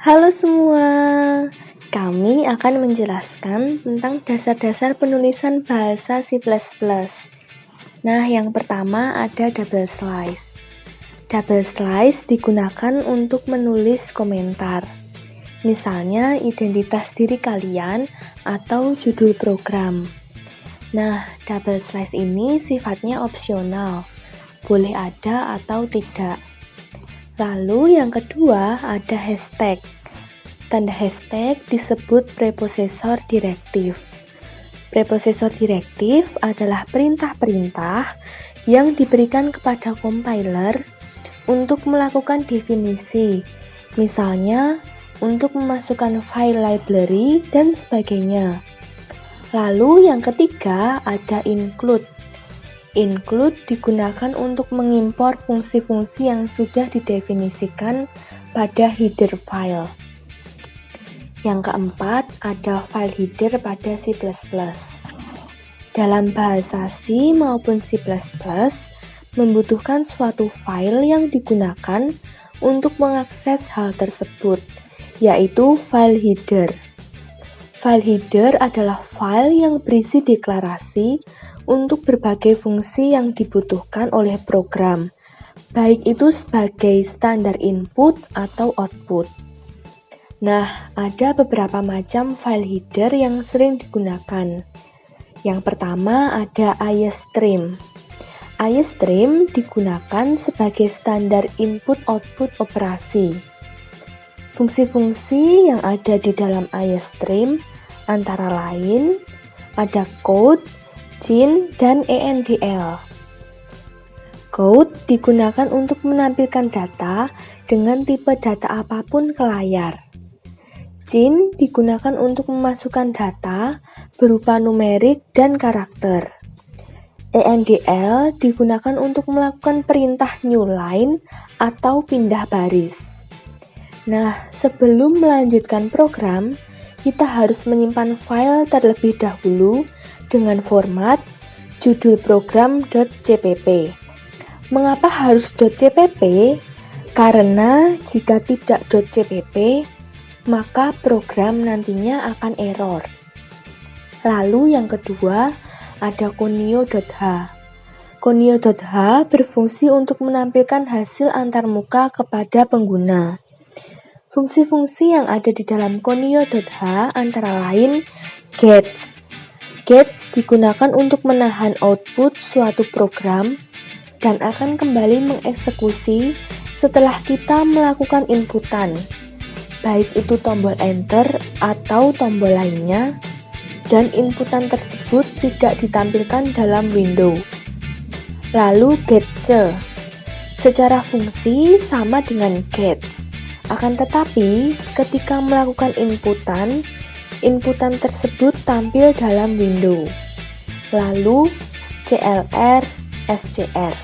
Halo semua, kami akan menjelaskan tentang dasar-dasar penulisan bahasa C++. Nah, yang pertama ada double slice. Double slice digunakan untuk menulis komentar. Misalnya identitas diri kalian atau judul program. Nah, double slice ini sifatnya opsional, boleh ada atau tidak. Lalu yang kedua ada hashtag. Tanda hashtag disebut preposesor direktif. Preposesor direktif adalah perintah-perintah yang diberikan kepada compiler untuk melakukan definisi, misalnya untuk memasukkan file library dan sebagainya. Lalu yang ketiga ada include. Include digunakan untuk mengimpor fungsi-fungsi yang sudah didefinisikan pada header file. Yang keempat, ada file header pada C++. Dalam bahasa C maupun C++, membutuhkan suatu file yang digunakan untuk mengakses hal tersebut, yaitu file header. File header adalah file yang berisi deklarasi untuk berbagai fungsi yang dibutuhkan oleh program, baik itu sebagai standar input atau output. Nah, ada beberapa macam file header yang sering digunakan. Yang pertama ada IStream. IStream digunakan sebagai standar input-output operasi. Fungsi-fungsi yang ada di dalam IStream antara lain ada code, GIN, dan ENDL. Code digunakan untuk menampilkan data dengan tipe data apapun ke layar. GIN digunakan untuk memasukkan data berupa numerik dan karakter. ENDL digunakan untuk melakukan perintah new line atau pindah baris. Nah, sebelum melanjutkan program, kita harus menyimpan file terlebih dahulu dengan format judul program.cpp. Mengapa harus .cpp? Karena jika tidak .cpp, maka program nantinya akan error. Lalu yang kedua, ada conio.h. Conio.h berfungsi untuk menampilkan hasil antarmuka kepada pengguna. Fungsi-fungsi yang ada di dalam conio.h antara lain gets. Gets digunakan untuk menahan output suatu program dan akan kembali mengeksekusi setelah kita melakukan inputan, baik itu tombol enter atau tombol lainnya, dan inputan tersebut tidak ditampilkan dalam window. Lalu getC. Secara fungsi sama dengan gets. Akan tetapi, ketika melakukan inputan tersebut tampil dalam window. Lalu, CLR, SCR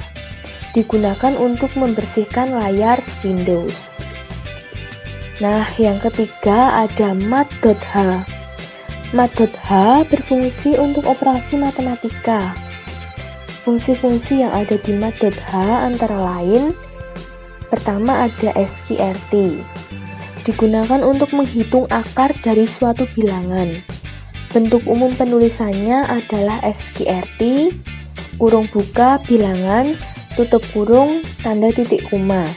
digunakan untuk membersihkan layar Windows. Nah, yang ketiga ada mat.h. Mat.h berfungsi untuk operasi matematika. Fungsi-fungsi yang ada di mat.h antara lain pertama ada SQRT, digunakan untuk menghitung akar dari suatu bilangan. Bentuk umum penulisannya adalah SQRT, kurung buka, bilangan, tutup kurung, tanda titik koma.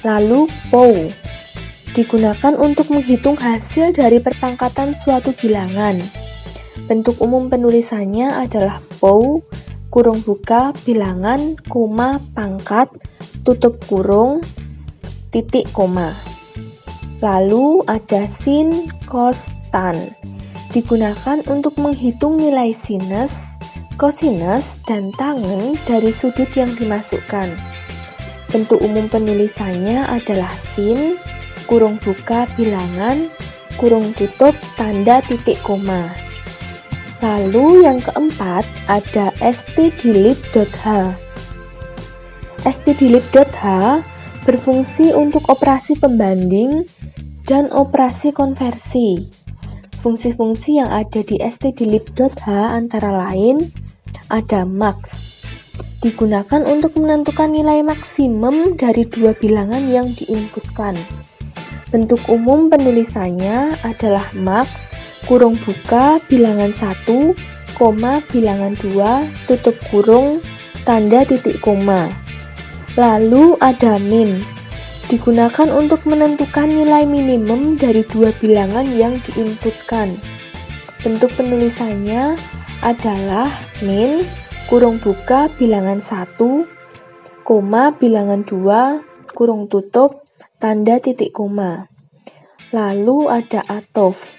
Lalu POW, digunakan untuk menghitung hasil dari perpangkatan suatu bilangan. Bentuk umum penulisannya adalah POW, kurung buka, bilangan, koma, pangkat, tutup kurung, titik koma. Lalu ada sin, cos, tan. Digunakan untuk menghitung nilai sinus, kosinus, dan tangen dari sudut yang dimasukkan. Bentuk umum penulisannya adalah sin, kurung buka, bilangan, kurung tutup, tanda titik koma. Lalu yang keempat ada stdlib.h. stdlib.h berfungsi untuk operasi pembanding dan operasi konversi. Fungsi-fungsi yang ada di stdlib.h antara lain ada max. Digunakan untuk menentukan nilai maksimum dari dua bilangan yang diinputkan. Bentuk umum penulisannya adalah max, kurung buka, bilangan 1, koma, bilangan 2, tutup kurung, tanda titik koma. Lalu ada min, digunakan untuk menentukan nilai minimum dari dua bilangan yang diinputkan. Bentuk penulisannya adalah min, kurung buka, bilangan 1, koma, bilangan 2, kurung tutup, tanda titik koma. Lalu ada atof.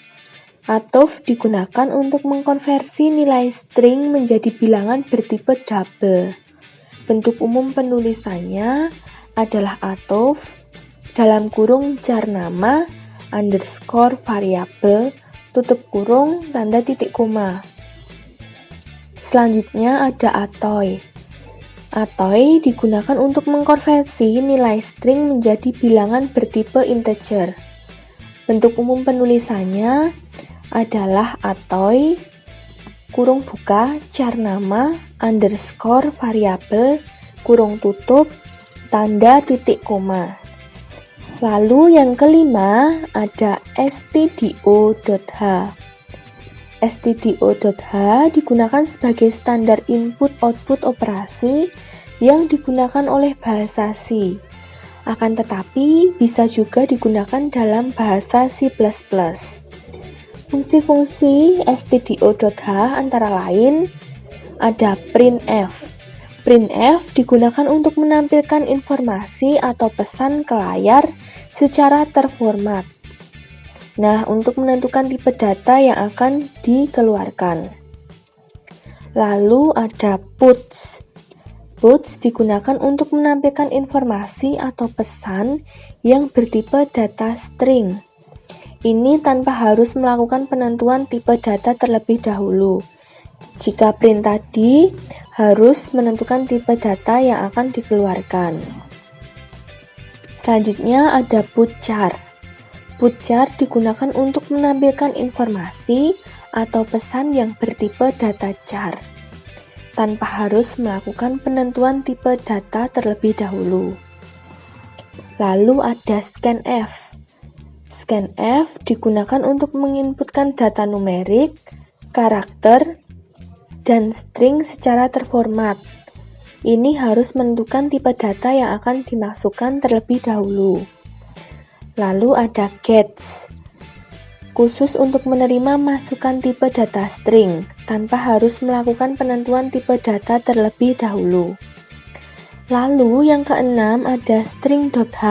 Atof digunakan untuk mengkonversi nilai string menjadi bilangan bertipe double. Bentuk umum penulisannya adalah atof dalam kurung jar nama underscore variabel tutup kurung tanda titik koma. Selanjutnya ada atoy. Atoy digunakan untuk mengkonversi nilai string menjadi bilangan bertipe integer. Bentuk umum penulisannya adalah atoy kurung buka jar nama underscore variabel kurung tutup tanda titik koma. Lalu yang kelima ada stdio.h. stdio.h digunakan sebagai standar input-output operasi yang digunakan oleh bahasa C. Akan tetapi bisa juga digunakan dalam bahasa C++. Fungsi-fungsi stdio.h antara lain ada printf. Printf digunakan untuk menampilkan informasi atau pesan ke layar secara terformat. Nah, untuk menentukan tipe data yang akan dikeluarkan. Lalu ada puts. Puts digunakan untuk menampilkan informasi atau pesan yang bertipe data string. Ini tanpa harus melakukan penentuan tipe data terlebih dahulu. Jika print tadi harus menentukan tipe data yang akan dikeluarkan. Selanjutnya ada putchar. Putchar digunakan untuk menampilkan informasi atau pesan yang bertipe data char, tanpa harus melakukan penentuan tipe data terlebih dahulu. Lalu ada scanf. Scanf digunakan untuk menginputkan data numerik, karakter, dan string secara terformat. Ini harus menentukan tipe data yang akan dimasukkan terlebih dahulu. Lalu ada gets, khusus untuk menerima masukan tipe data string, tanpa harus melakukan penentuan tipe data terlebih dahulu. Lalu yang keenam ada string.h.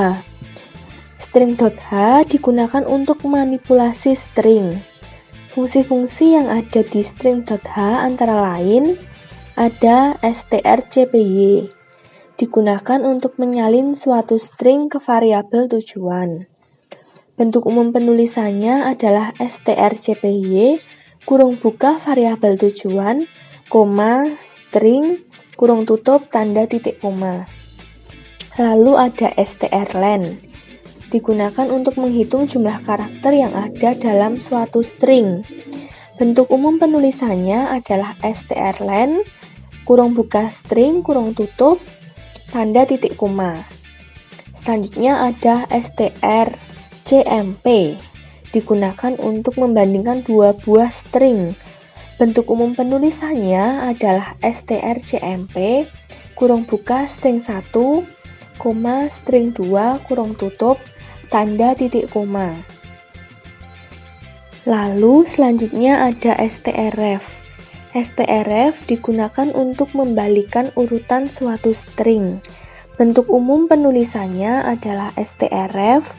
String.h digunakan untuk manipulasi string. Fungsi-fungsi yang ada di string.h antara lain ada strcpy, digunakan untuk menyalin suatu string ke variabel tujuan. Bentuk umum penulisannya adalah strcpy kurung buka variabel tujuan, koma, string, kurung tutup, tanda titik koma. Lalu ada strlen, digunakan untuk menghitung jumlah karakter yang ada dalam suatu string. Bentuk umum penulisannya adalah strlen, kurung buka string, kurung tutup, tanda titik koma. Selanjutnya ada strcmp, digunakan untuk membandingkan dua buah string. Bentuk umum penulisannya adalah strcmp, kurung buka string 1, koma, string 2, kurung tutup, tanda titik koma. Lalu selanjutnya ada strf. strf digunakan untuk membalikan urutan suatu string. Bentuk umum penulisannya adalah strf,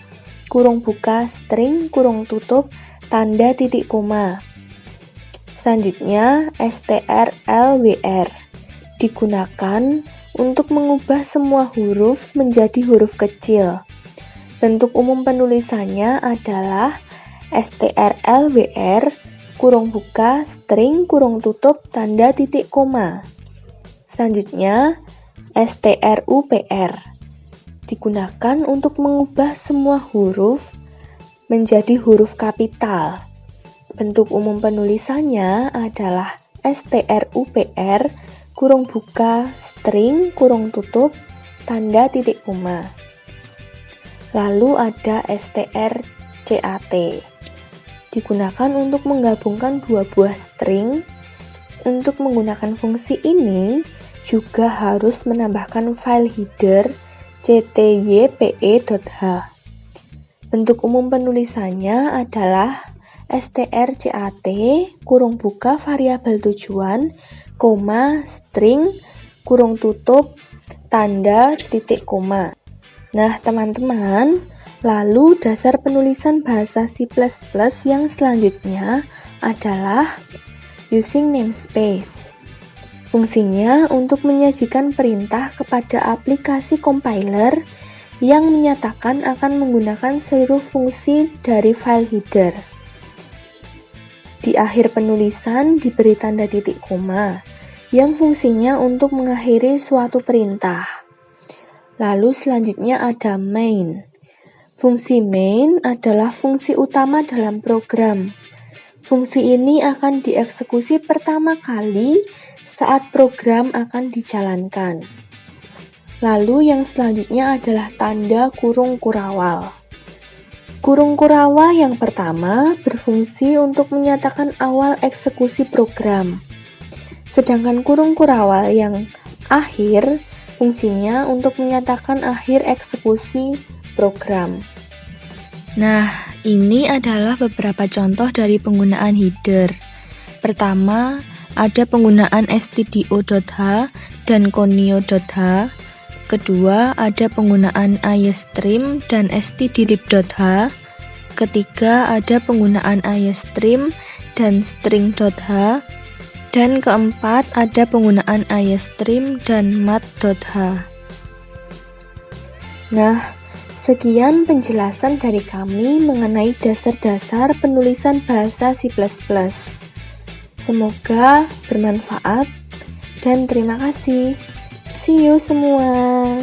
kurung buka string, kurung tutup, tanda titik koma. Selanjutnya strlwr, digunakan untuk mengubah semua huruf menjadi huruf kecil. Bentuk umum penulisannya adalah strlwr, kurung buka string, kurung tutup, tanda titik koma. Selanjutnya strupr, digunakan untuk mengubah semua huruf menjadi huruf kapital. Bentuk umum penulisannya adalah strupr, kurung buka string, kurung tutup, tanda titik koma. Lalu ada strcat. Digunakan untuk menggabungkan dua buah string. Untuk menggunakan fungsi ini, juga harus menambahkan file header ctype.h. Bentuk umum penulisannya adalah strcat kurung buka variabel tujuan, koma, string, kurung tutup, tanda, titik koma. Nah, teman-teman, lalu dasar penulisan bahasa C++ yang selanjutnya adalah using namespace. Fungsinya untuk menyajikan perintah kepada aplikasi compiler yang menyatakan akan menggunakan seluruh fungsi dari file header. Di akhir penulisan diberi tanda titik koma, yang fungsinya untuk mengakhiri suatu perintah. Lalu selanjutnya ada main. Fungsi main adalah fungsi utama dalam program. Fungsi ini akan dieksekusi pertama kali saat program akan dijalankan. Lalu yang selanjutnya adalah tanda kurung kurawal. Kurung kurawal yang pertama berfungsi untuk menyatakan awal eksekusi program. Sedangkan kurung kurawal yang akhir fungsinya untuk menyatakan akhir eksekusi program. Nah, ini adalah beberapa contoh dari penggunaan header. Pertama, ada penggunaan stdio.h dan conio.h. Kedua, ada penggunaan iostream dan stdlib.h. Ketiga, ada penggunaan iostream dan string.h. Dan keempat, ada penggunaan iostream dan mat.h. Nah, sekian penjelasan dari kami mengenai dasar-dasar penulisan bahasa C++. Semoga bermanfaat dan terima kasih. See you semua.